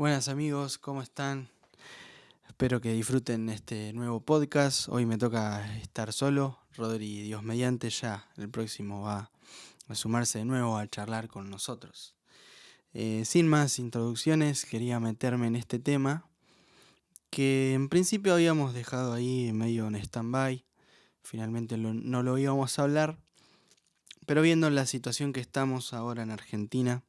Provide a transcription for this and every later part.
Buenas amigos, ¿cómo están? Espero que disfruten este nuevo podcast. Hoy me toca estar solo. Rodri, Dios mediante, ya el próximo va a sumarse de nuevo a charlar con nosotros. Sin más introducciones, quería meterme en este tema que en principio habíamos dejado ahí medio en stand-by. Finalmente no lo íbamos a hablar, pero viendo la situación que estamos ahora en Argentina,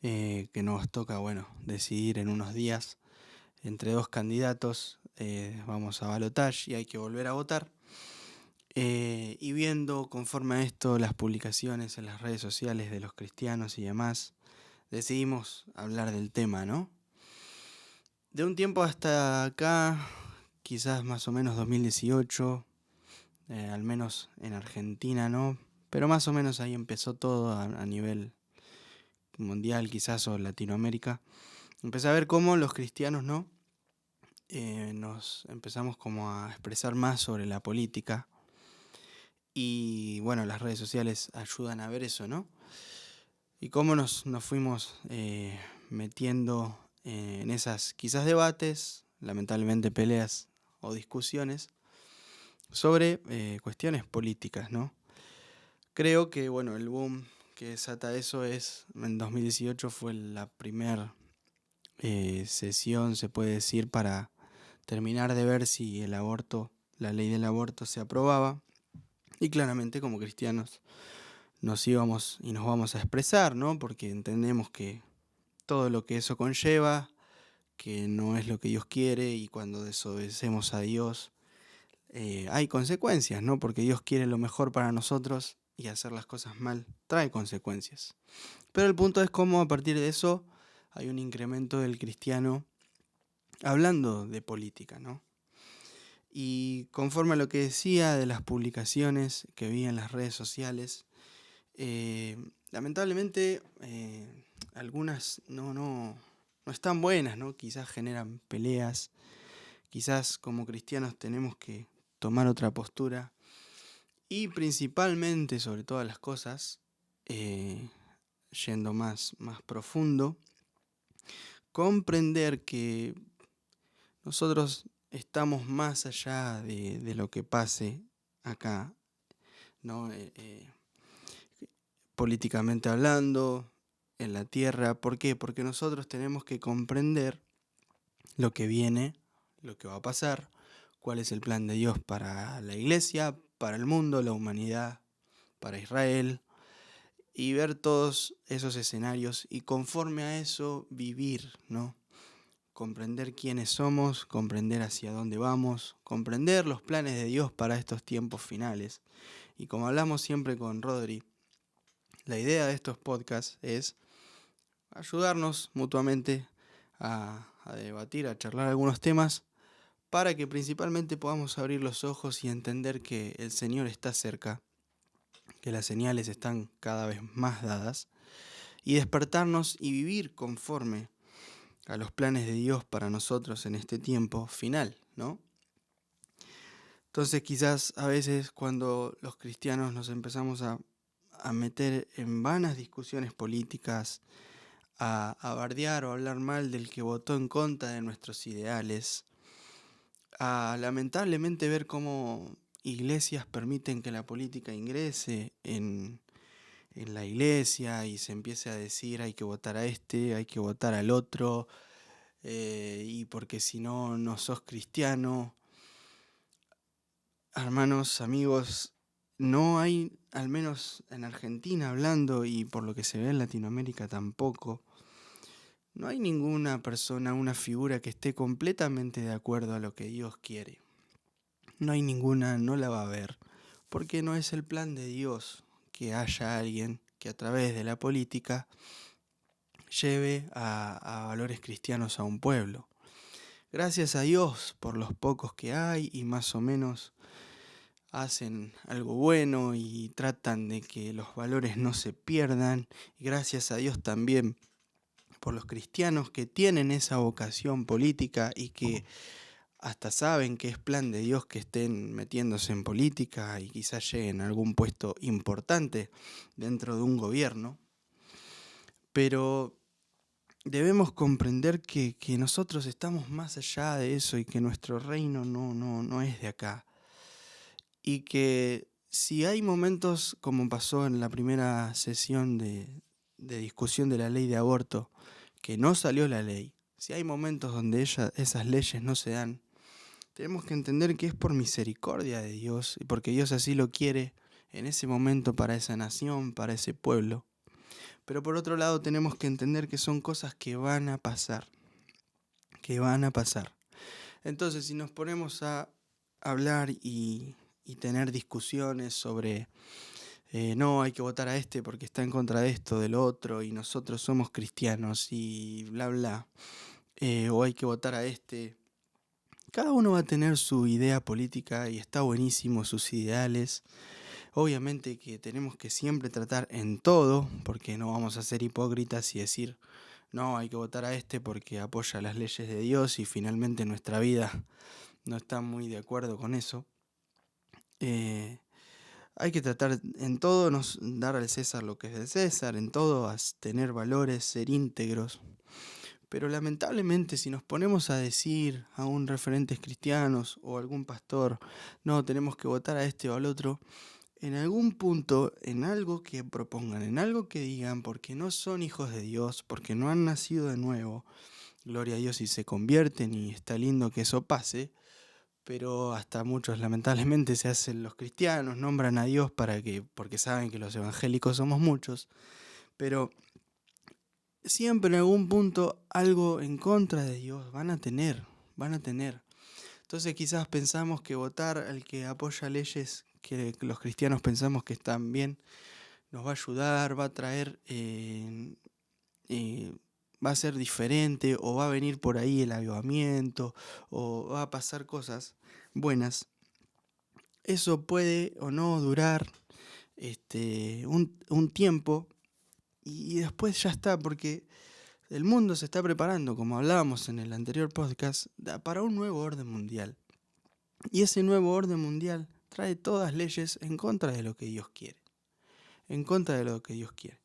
que nos toca, decidir en unos días entre dos candidatos, vamos a balotaje y hay que volver a votar. Y viendo conforme a esto las publicaciones en las redes sociales de los cristianos y demás, decidimos hablar del tema, ¿no? De un tiempo hasta acá, quizás más o menos 2018, al menos en Argentina, ¿no? Pero más o menos ahí empezó todo a nivel mundial quizás o Latinoamérica. Empecé a ver cómo los cristianos, ¿no? Nos empezamos como a expresar más sobre la política y bueno, las redes sociales ayudan a ver eso, ¿no? Y cómo nos fuimos metiendo en esas quizás debates, lamentablemente peleas o discusiones sobre cuestiones políticas, ¿no? Creo que bueno, el boom que desata eso es, en 2018 fue la primera sesión, se puede decir, para terminar de ver si la ley del aborto se aprobaba. Y claramente como cristianos nos íbamos y nos vamos a expresar, ¿no? Porque entendemos que todo lo que eso conlleva, que no es lo que Dios quiere y cuando desobedecemos a Dios hay consecuencias, ¿no? Porque Dios quiere lo mejor para nosotros y hacer las cosas mal trae consecuencias. Pero el punto es cómo a partir de eso hay un incremento del cristiano hablando de política, ¿no? Y conforme a lo que decía de las publicaciones que vi en las redes sociales, lamentablemente algunas no están buenas, ¿no? Quizás generan peleas, quizás como cristianos tenemos que tomar otra postura y principalmente, sobre todas las cosas, yendo más profundo, comprender que nosotros estamos más allá de lo que pase acá, ¿no? Políticamente hablando, en la tierra. ¿Por qué? Porque nosotros tenemos que comprender lo que viene, lo que va a pasar, cuál es el plan de Dios para la iglesia, para el mundo, la humanidad, para Israel, y ver todos esos escenarios y conforme a eso vivir, ¿no? Comprender quiénes somos, comprender hacia dónde vamos, comprender los planes de Dios para estos tiempos finales. Y como hablamos siempre con Rodri, la idea de estos podcasts es ayudarnos mutuamente a debatir, a charlar algunos temas, para que principalmente podamos abrir los ojos y entender que el Señor está cerca, que las señales están cada vez más dadas, y despertarnos y vivir conforme a los planes de Dios para nosotros en este tiempo final, ¿no? Entonces quizás a veces cuando los cristianos nos empezamos a meter en vanas discusiones políticas, a bardear o hablar mal del que votó en contra de nuestros ideales, a lamentablemente ver cómo iglesias permiten que la política ingrese en la iglesia y se empiece a decir hay que votar a este, hay que votar al otro, y porque si no, no sos cristiano. Hermanos, amigos, no hay, al menos en Argentina hablando y por lo que se ve en Latinoamérica tampoco, no hay ninguna persona, una figura que esté completamente de acuerdo a lo que Dios quiere. No hay ninguna, no la va a haber, porque no es el plan de Dios que haya alguien que a través de la política lleve a valores cristianos a un pueblo. Gracias a Dios por los pocos que hay y más o menos hacen algo bueno y tratan de que los valores no se pierdan. Y gracias a Dios también por los cristianos que tienen esa vocación política y que hasta saben que es plan de Dios que estén metiéndose en política y quizás lleguen a algún puesto importante dentro de un gobierno. Pero debemos comprender que nosotros estamos más allá de eso y que nuestro reino no es de acá. Y que si hay momentos, como pasó en la primera sesión de discusión de la ley de aborto, que no salió la ley, si hay momentos donde esas leyes no se dan, tenemos que entender que es por misericordia de Dios y porque Dios así lo quiere en ese momento para esa nación, para ese pueblo. Pero por otro lado tenemos que entender que son cosas que van a pasar, que van a pasar. Entonces, si nos ponemos a hablar y tener discusiones sobre, no, hay que votar a este porque está en contra de esto, del otro, y nosotros somos cristianos y bla, bla, o hay que votar a este, cada uno va a tener su idea política y está buenísimo, sus ideales. Obviamente que tenemos que siempre tratar en todo, porque no vamos a ser hipócritas y decir, no, hay que votar a este porque apoya las leyes de Dios y finalmente nuestra vida no está muy de acuerdo con eso. Hay que tratar en todo, dar al César lo que es del César, en todo tener valores, ser íntegros. Pero lamentablemente si nos ponemos a decir a un referentes cristianos o algún pastor, no, tenemos que votar a este o al otro, en algún punto, en algo que propongan, en algo que digan, porque no son hijos de Dios, porque no han nacido de nuevo, gloria a Dios si se convierten y está lindo que eso pase, pero hasta muchos lamentablemente se hacen los cristianos, nombran a Dios porque saben que los evangélicos somos muchos, pero siempre en algún punto algo en contra de Dios van a tener, van a tener. Entonces quizás pensamos que votar al que apoya leyes que los cristianos pensamos que están bien, nos va a ayudar, va a traer, va a ser diferente, o va a venir por ahí el avivamiento, o va a pasar cosas buenas. Eso puede o no durar un tiempo y después ya está, porque el mundo se está preparando, como hablábamos en el anterior podcast, para un nuevo orden mundial. Y ese nuevo orden mundial trae todas leyes en contra de lo que Dios quiere. En contra de lo que Dios quiere.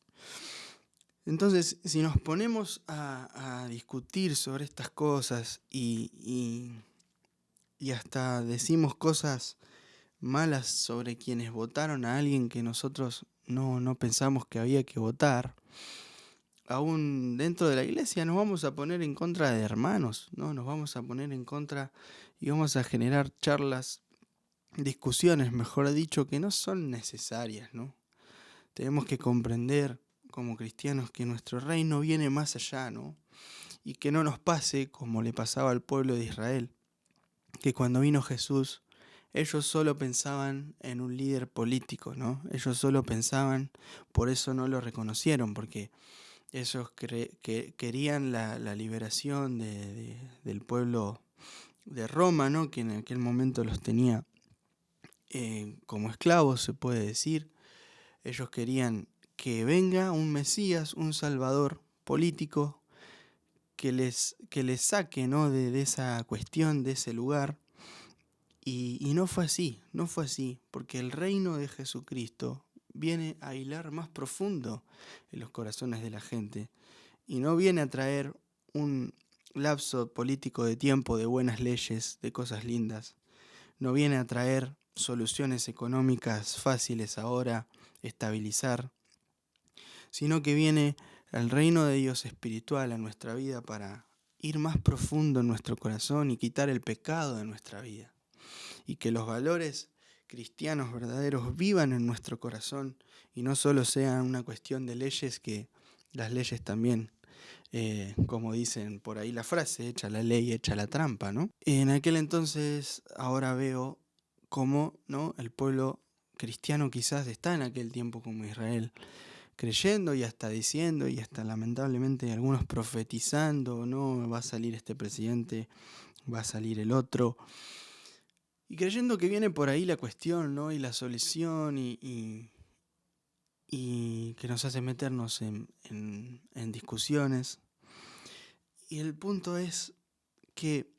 Entonces, si nos ponemos a discutir sobre estas cosas y hasta decimos cosas malas sobre quienes votaron a alguien que nosotros no pensamos que había que votar, aún dentro de la iglesia nos vamos a poner en contra de hermanos, ¿no? Nos vamos a poner en contra y vamos a generar charlas, discusiones, mejor dicho, que no son necesarias, ¿no? Tenemos que comprender como cristianos que nuestro reino viene más allá, ¿no? Y que no nos pase como le pasaba al pueblo de Israel, que cuando vino Jesús, ellos solo pensaban en un líder político, ¿no? Ellos solo pensaban, por eso no lo reconocieron, porque ellos querían la liberación del pueblo de Roma, ¿no? Que en aquel momento los tenía como esclavos, se puede decir. Ellos querían que venga un Mesías, un Salvador político, que les saque, ¿no? de esa cuestión, de ese lugar. Y no fue así, no fue así, porque el reino de Jesucristo viene a hilar más profundo en los corazones de la gente y no viene a traer un lapso político de tiempo, de buenas leyes, de cosas lindas. No viene a traer soluciones económicas fáciles ahora, estabilizar, sino que viene el reino de Dios espiritual a nuestra vida para ir más profundo en nuestro corazón y quitar el pecado de nuestra vida. Y que los valores cristianos verdaderos vivan en nuestro corazón y no solo sean una cuestión de leyes, que las leyes también, como dicen por ahí la frase, echa la ley, echa la trampa, ¿no? En aquel entonces, ahora veo cómo, ¿no? El pueblo cristiano quizás está en aquel tiempo como Israel, creyendo y hasta diciendo y hasta lamentablemente algunos profetizando, no va a salir este presidente, va a salir el otro, y creyendo que viene por ahí la cuestión, ¿no? Y la solución y que nos hace meternos en discusiones. Y el punto es que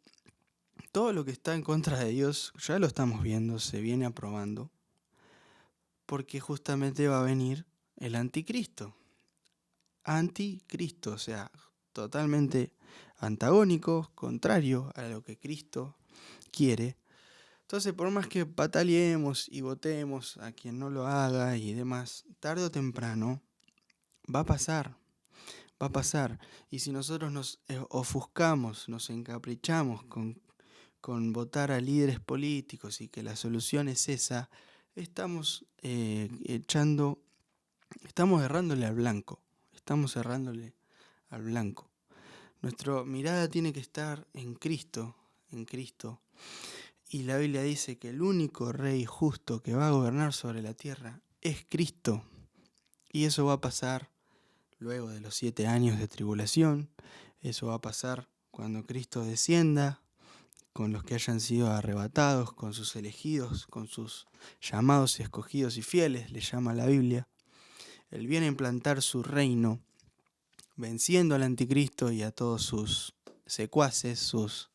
todo lo que está en contra de Dios ya lo estamos viendo, se viene aprobando, porque justamente va a venir el anticristo. Anticristo, o sea, totalmente antagónico, contrario a lo que Cristo quiere. Entonces, por más que pataleemos y votemos a quien no lo haga y demás, tarde o temprano va a pasar, va a pasar. Y si nosotros nos ofuscamos, nos encaprichamos con votar a líderes políticos y que la solución es esa, estamos estamos errándole al blanco, estamos errándole al blanco. Nuestra mirada tiene que estar en Cristo, en Cristo. Y la Biblia dice que el único rey justo que va a gobernar sobre la tierra es Cristo. Y eso va a pasar luego de los 7 años de tribulación. Eso va a pasar cuando Cristo descienda con los que hayan sido arrebatados, con sus elegidos, con sus llamados, escogidos y fieles, le llama la Biblia. Él viene a implantar su reino, venciendo al anticristo y a todos sus secuaces, sus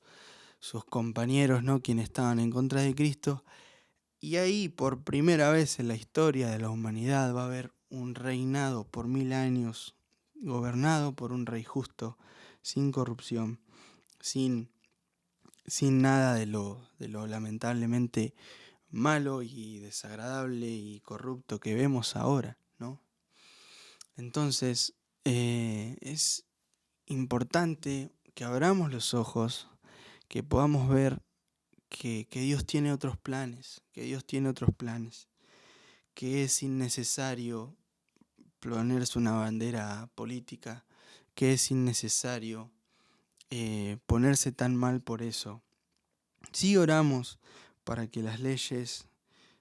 compañeros, ¿no?, quienes estaban en contra de Cristo. Y ahí, por primera vez en la historia de la humanidad, va a haber un reinado por 1000 años, gobernado por un rey justo, sin corrupción, sin nada de lo lamentablemente malo y desagradable y corrupto que vemos ahora, ¿no? Entonces, es importante que abramos los ojos, que podamos ver que Dios tiene otros planes, que es innecesario ponerse una bandera política, que es innecesario ponerse tan mal por eso. Sí oramos para que las leyes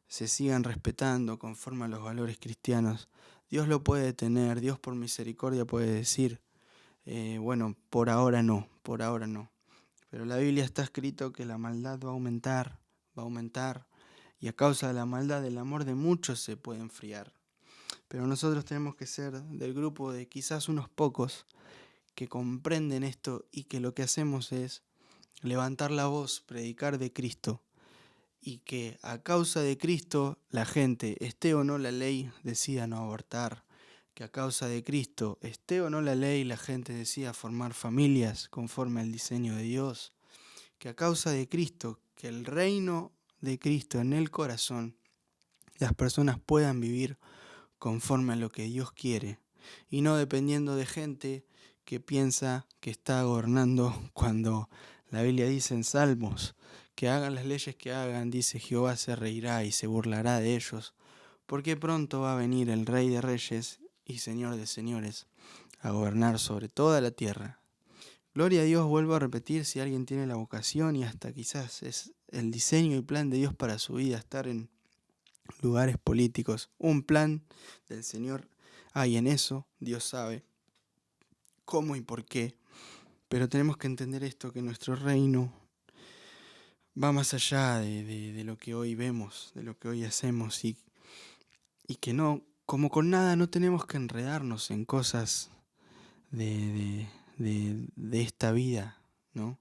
se sigan respetando conforme a los valores cristianos. Dios lo puede tener, Dios por misericordia puede decir, bueno, por ahora no. Pero en la Biblia está escrito que la maldad va a aumentar, y a causa de la maldad el amor de muchos se puede enfriar. Pero nosotros tenemos que ser del grupo de quizás unos pocos que comprenden esto y que lo que hacemos es levantar la voz, predicar de Cristo, y que a causa de Cristo la gente, esté o no la ley, decida no abortar. Que a causa de Cristo, esté o no la ley, la gente decida formar familias conforme al diseño de Dios. Que a causa de Cristo, que el reino de Cristo en el corazón, las personas puedan vivir conforme a lo que Dios quiere y no dependiendo de gente que piensa que está gobernando, cuando la Biblia dice en Salmos que hagan las leyes que hagan, dice Jehová se reirá y se burlará de ellos, porque pronto va a venir el Rey de Reyes y Señor de Señores a gobernar sobre toda la tierra. Gloria a Dios, vuelvo a repetir, si alguien tiene la vocación y hasta quizás es el diseño y plan de Dios para su vida, estar en lugares políticos, un plan del Señor hay en eso, Dios sabe cómo y por qué, pero tenemos que entender esto, que nuestro reino va más allá de lo que hoy vemos, de lo que hoy hacemos, y que no, como con nada, no tenemos que enredarnos en cosas de esta vida, ¿no?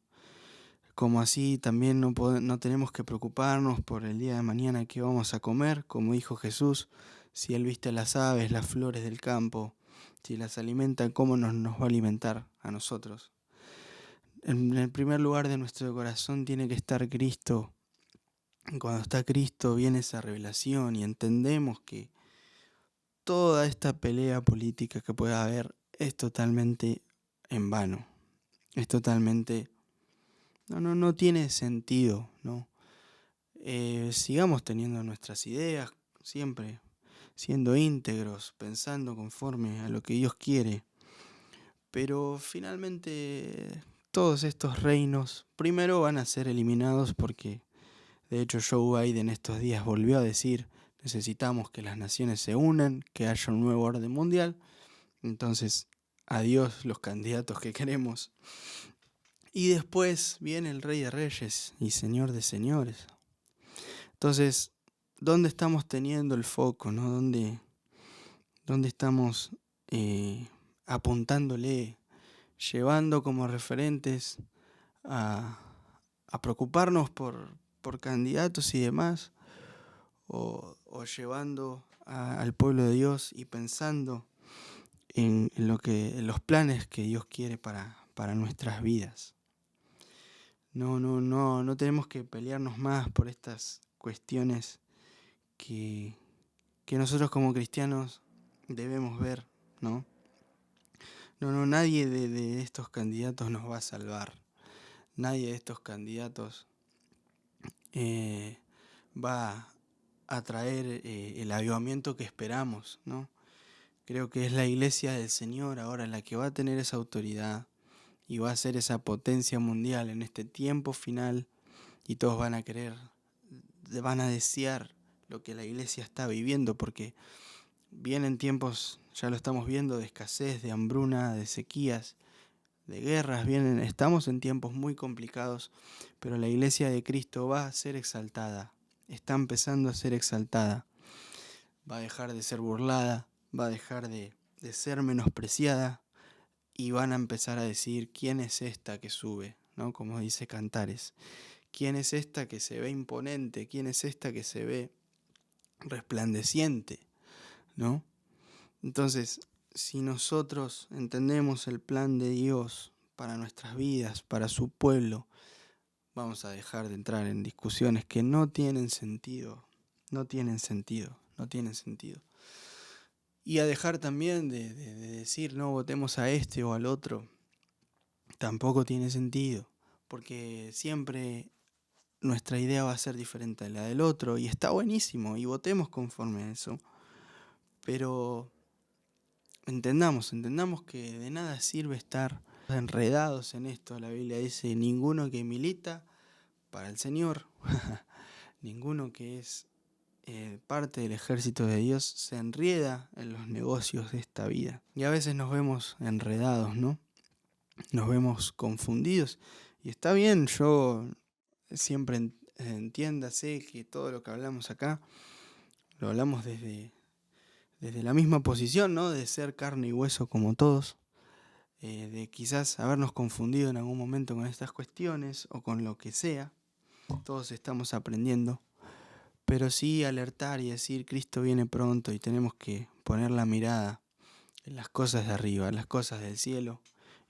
Como así también no tenemos que preocuparnos por el día de mañana qué vamos a comer, como dijo Jesús, si Él viste las aves, las flores del campo, si las alimenta, ¿cómo nos va a alimentar a nosotros? En el primer lugar de nuestro corazón tiene que estar Cristo. Cuando está Cristo viene esa revelación y entendemos que toda esta pelea política que pueda haber es totalmente en vano, es totalmente... No tiene sentido, ¿no? Sigamos teniendo nuestras ideas, siempre siendo íntegros, pensando conforme a lo que Dios quiere. Pero finalmente todos estos reinos primero van a ser eliminados, porque de hecho Joe Biden estos días volvió a decir: necesitamos que las naciones se unan, que haya un nuevo orden mundial. Entonces, adiós los candidatos que queremos. Y después viene el Rey de Reyes y Señor de Señores. Entonces, ¿dónde estamos teniendo el foco, no? ¿Dónde estamos apuntándole, llevando como referentes a preocuparnos por candidatos y demás? ¿O llevando al pueblo de Dios y pensando en los planes que Dios quiere para nuestras vidas. No tenemos que pelearnos más por estas cuestiones que nosotros como cristianos debemos ver, ¿no? Nadie de estos candidatos nos va a salvar. Nadie de estos candidatos va a traer el avivamiento que esperamos, ¿no? Creo que es la iglesia del Señor ahora la que va a tener esa autoridad y va a ser esa potencia mundial en este tiempo final, y todos van a querer, van a desear lo que la iglesia está viviendo, porque vienen tiempos, ya lo estamos viendo, de escasez, de hambruna, de sequías, de guerras, estamos en tiempos muy complicados, pero la iglesia de Cristo va a ser exaltada, está empezando a ser exaltada, va a dejar de ser burlada, va a dejar de ser menospreciada, y van a empezar a decir: ¿quién es esta que sube? ¿No? Como dice Cantares, ¿quién es esta que se ve imponente? ¿Quién es esta que se ve resplandeciente? ¿No? Entonces, si nosotros entendemos el plan de Dios para nuestras vidas, para su pueblo, vamos a dejar de entrar en discusiones que no tienen sentido. Y a dejar también de decir: no votemos a este o al otro. Tampoco tiene sentido, porque siempre nuestra idea va a ser diferente a la del otro, y está buenísimo, y votemos conforme a eso. Pero entendamos que de nada sirve estar enredados en esto. La Biblia dice: ninguno que milita para el Señor, ninguno que es parte del ejército de Dios se enreda en los negocios de esta vida. Y a veces nos vemos enredados, ¿no? Nos vemos confundidos. Y está bien, yo siempre entiéndase que todo lo que hablamos acá, lo hablamos desde la misma posición, ¿no? De ser carne y hueso como todos. De quizás habernos confundido en algún momento con estas cuestiones o con lo que sea. Todos estamos aprendiendo. Pero sí alertar y decir: Cristo viene pronto, y tenemos que poner la mirada en las cosas de arriba, en las cosas del cielo,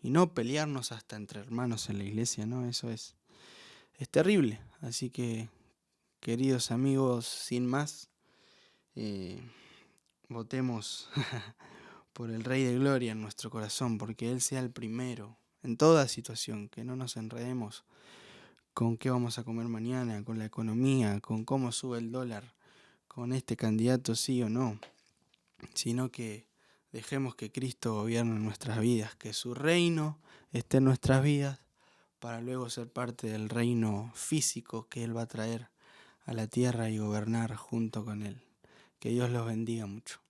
y no pelearnos hasta entre hermanos en la iglesia, ¿no? Eso es terrible. Así que, queridos amigos, sin más, votemos por el Rey de Gloria en nuestro corazón, porque Él sea el primero en toda situación, que no nos enredemos con qué vamos a comer mañana, con la economía, con cómo sube el dólar, con este candidato sí o no, sino que dejemos que Cristo gobierne nuestras vidas, que su reino esté en nuestras vidas, para luego ser parte del reino físico que Él va a traer a la tierra y gobernar junto con Él. Que Dios los bendiga mucho.